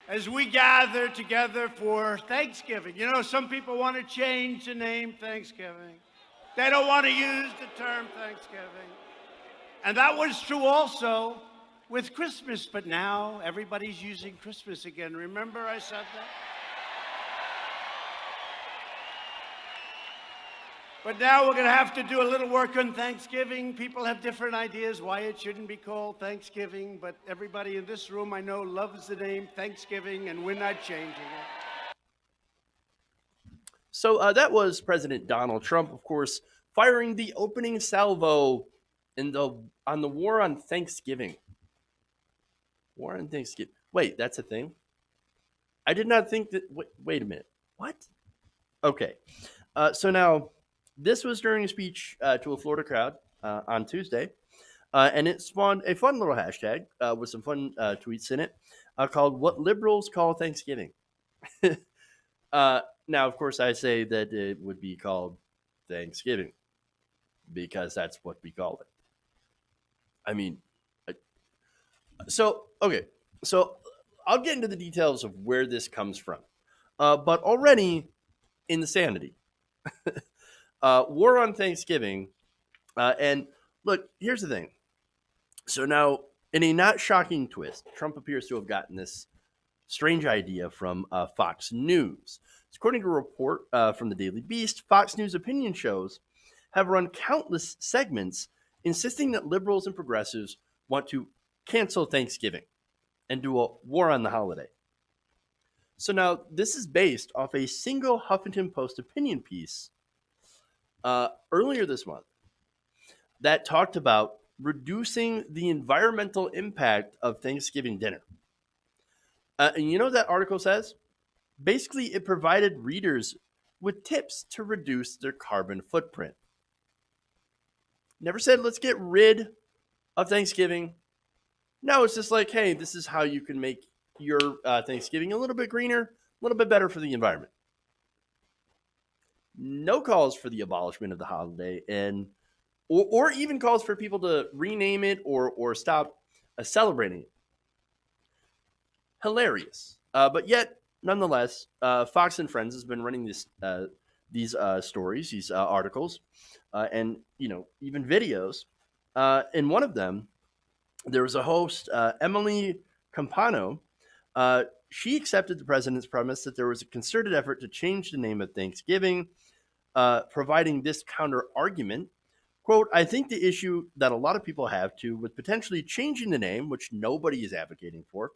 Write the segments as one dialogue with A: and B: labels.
A: as we gather together for Thanksgiving. You know, some people want to change the name Thanksgiving. They don't want to use the term Thanksgiving. And that was true also with Christmas, but now everybody's using Christmas again. Remember I said that? But now we're going to have to do a little work on Thanksgiving. People have different ideas why it shouldn't be called Thanksgiving, but everybody in this room I know loves the name Thanksgiving, and we're not changing it.
B: So that was President Donald Trump, of course, firing the opening salvo on the war on Thanksgiving. War on Thanksgiving. Wait, that's a thing? I did not think that. Wait a minute. What? Okay. So now, this was during a speech to a Florida crowd on Tuesday, and it spawned a fun little hashtag with some fun tweets in it called "What Liberals Call Thanksgiving." Now, of course, I say that it would be called Thanksgiving because that's what we call it. I mean, so okay, so I'll get into the details of where this comes from, but already insanity, war on Thanksgiving, and look, here's the thing. So now, in a not shocking twist, Trump appears to have gotten this strange idea from Fox News. According to a report from the Daily Beast, Fox News opinion shows have run countless segments insisting that liberals and progressives want to cancel Thanksgiving and do a war on the holiday. So now this is based off a single Huffington Post opinion piece earlier this month that talked about reducing the environmental impact of Thanksgiving dinner. And you know what that article says? Basically, it provided readers with tips to reduce their carbon footprint. Never said let's get rid of Thanksgiving. No, it's just like, hey, this is how you can make your Thanksgiving a little bit greener, a little bit better for the environment. No calls for the abolishment of the holiday, and or even calls for people to rename it or stop celebrating it. Hilarious, but yet nonetheless, Fox and Friends has been running these stories, these articles, and even videos. In one of them, there was a host, Emily Campano. She accepted the president's premise that there was a concerted effort to change the name of Thanksgiving, providing this counter argument. Quote, I think the issue that a lot of people have too with potentially changing the name, which nobody is advocating for,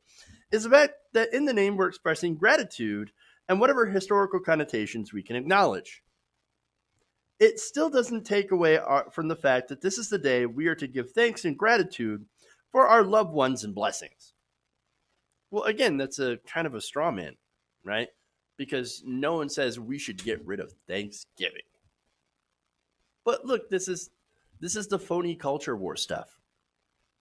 B: is the fact that in the name we're expressing gratitude and whatever historical connotations we can acknowledge. It still doesn't take away from the fact that this is the day we are to give thanks and gratitude for our loved ones and blessings. Well, again, that's a kind of a straw man, right? Because no one says we should get rid of Thanksgiving. But look, this is the phony culture war stuff.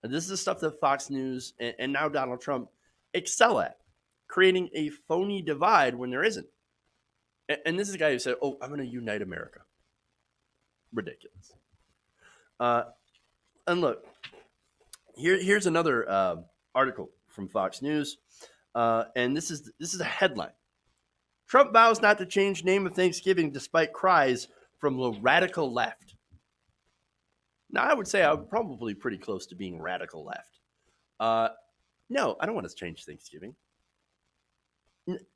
B: And this is the stuff that Fox News and now Donald Trump excel at, creating a phony divide when there isn't. And this is a guy who said, "Oh, I'm going to unite America." Ridiculous. And look, here's another article from Fox News, and this is a headline: Trump vows not to change name of Thanksgiving despite cries from the radical left. Now, I would say I'm probably pretty close to being radical left. No, I don't want to change Thanksgiving.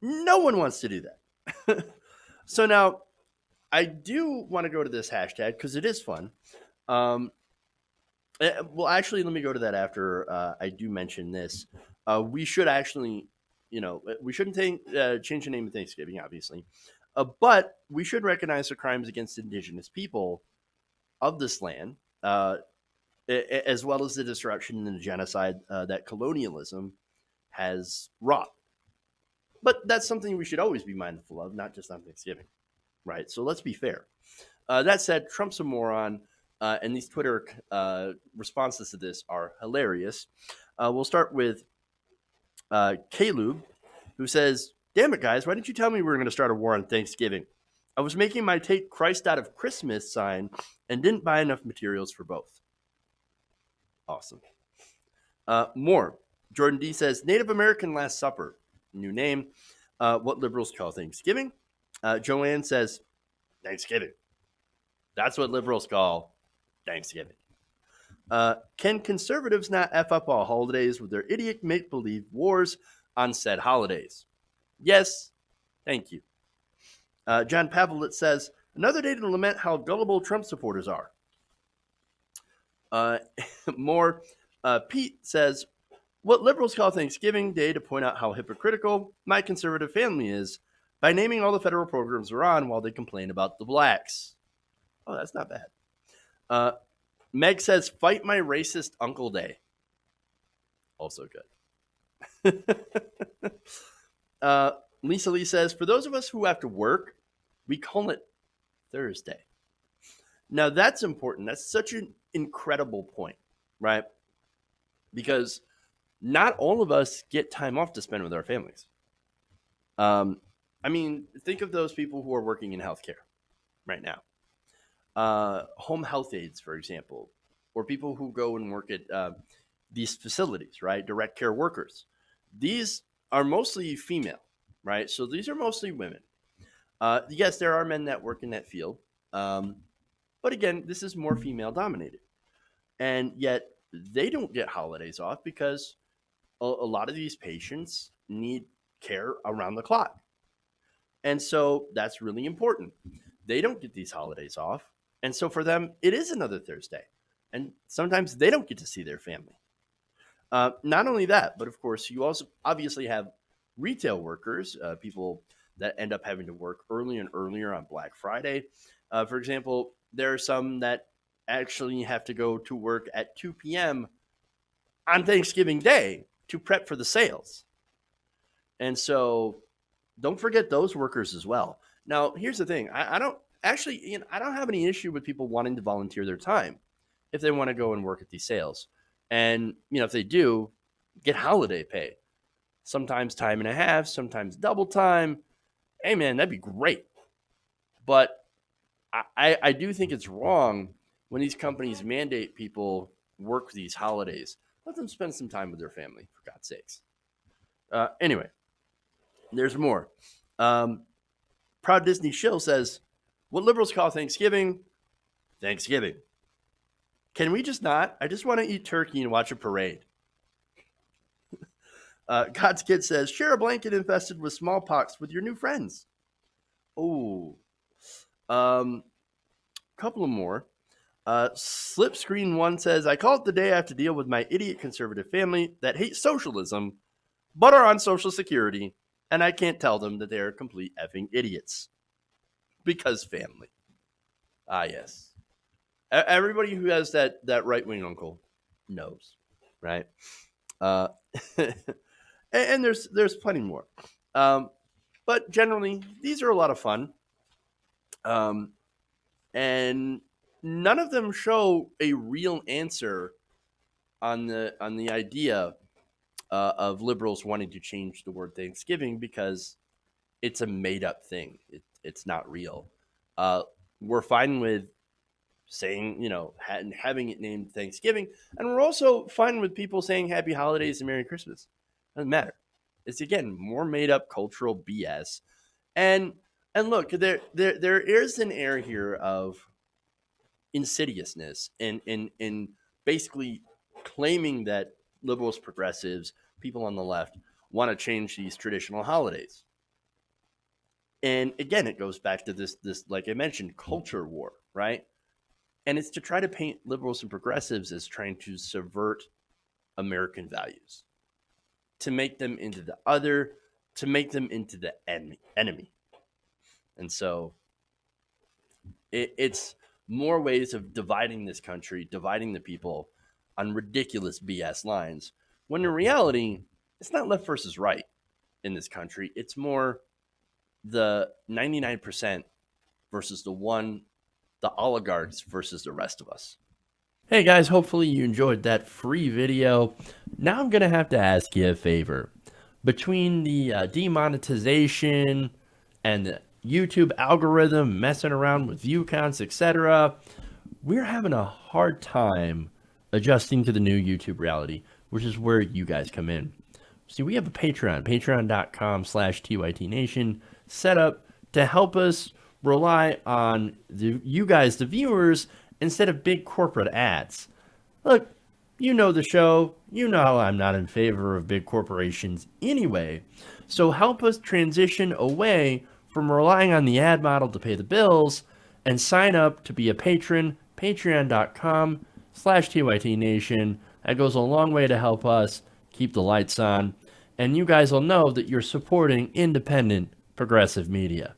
B: No one wants to do that. So now, I do want to go to this hashtag because it is fun. Well, actually, let me go to that after I do mention this. We should actually, we shouldn't change the name of Thanksgiving, obviously, but we should recognize the crimes against indigenous people of this land, as well as the destruction and the genocide that colonialism has wrought. But that's something we should always be mindful of, not just on Thanksgiving, right? So let's be fair. That said, Trump's a moron, and these Twitter responses to this are hilarious. We'll start with Caleb, who says, "Damn it, guys, why didn't you tell me we were going to start a war on Thanksgiving? I was making my Take Christ Out of Christmas sign and didn't buy enough materials for both." Awesome. More. Jordan D says, "Native American Last Supper. new name. What liberals call Thanksgiving. Joanne says, Thanksgiving. That's what liberals call Thanksgiving. Can conservatives not F up all holidays with their idiot make-believe wars on said holidays? Yes, thank you. John Pavlitz says, another day to lament how gullible Trump supporters are. More, Pete says, what liberals call Thanksgiving Day to point out how hypocritical my conservative family is by naming all the federal programs we're on while they complain about the blacks. Oh, that's not bad. Meg says, fight my racist Uncle Day. Also good. Lisa Lee says, for those of us who have to work, we call it Thursday. Now, that's important. That's such an incredible point, right? Because not all of us get time off to spend with our families. I mean, think of those people who are working in healthcare right now. Home health aides, for example, or people who go and work at these facilities, right? Direct care workers. These are mostly female, right? So these are mostly women. Yes, there are men that work in that field. But again, this is more female dominated. And yet they don't get holidays off because a lot of these patients need care around the clock. And so that's really important. They don't get these holidays off. And so for them, it is another Thursday. And sometimes they don't get to see their family. Not only that, but of course, you also obviously have retail workers, people that end up having to work earlier and earlier on Black Friday. For example, there are some that actually have to go to work at 2 p.m. on Thanksgiving Day to prep for the sales. And so don't forget those workers as well. Now, here's the thing. I don't have any issue with people wanting to volunteer their time if they want to go and work at these sales. And, if they do, get holiday pay. Sometimes time and a half, sometimes double time. Hey, man, that'd be great. But I do think it's wrong when these companies mandate people work these holidays. Let them spend some time with their family, for God's sakes. Anyway, there's more. Proud Disney Shill says, what liberals call Thanksgiving, Thanksgiving. Can we just not? I just want to eat turkey and watch a parade. God's Kid says, share a blanket infested with smallpox with your new friends. Oh, couple of more. Slipscreen1 says, I call it the day I have to deal with my idiot conservative family that hates socialism, but are on Social Security, and I can't tell them that they're complete effing idiots. Because family. Ah, yes. Everybody who has that right-wing uncle knows, right? And there's plenty more. But generally, these are a lot of fun. And none of them show a real answer on the idea of liberals wanting to change the word Thanksgiving because it's a made-up thing. It's not real. We're fine with saying, having it named Thanksgiving, and we're also fine with people saying Happy Holidays and Merry Christmas. Doesn't matter. It's, again, more made-up cultural BS. And look, there is an air here of insidiousness in basically claiming that liberals, progressives, people on the left want to change these traditional holidays. And again, it goes back to this, like I mentioned, culture war, right? And it's to try to paint liberals and progressives as trying to subvert American values, to make them into the other, to make them into the enemy. And so it's more ways of dividing this country, dividing the people on ridiculous BS lines, when in reality, it's not left versus right in this country. It's more the 99% versus the oligarchs versus the rest of us. Hey guys, hopefully you enjoyed that free video. Now I'm going to have to ask you a favor. Between the demonetization and the YouTube algorithm messing around with view counts, etc., we're having a hard time adjusting to the new YouTube reality, which is where you guys come in. See, we have a Patreon, patreon.com/TYTNation, set up to help us rely on you guys, the viewers, instead of big corporate ads. Look, you know the show. You know how I'm not in favor of big corporations anyway. So help us transition away from relying on the ad model to pay the bills and sign up to be a patron, patreon.com/TYTNation. That goes a long way to help us keep the lights on. And you guys will know that you're supporting independent progressive media.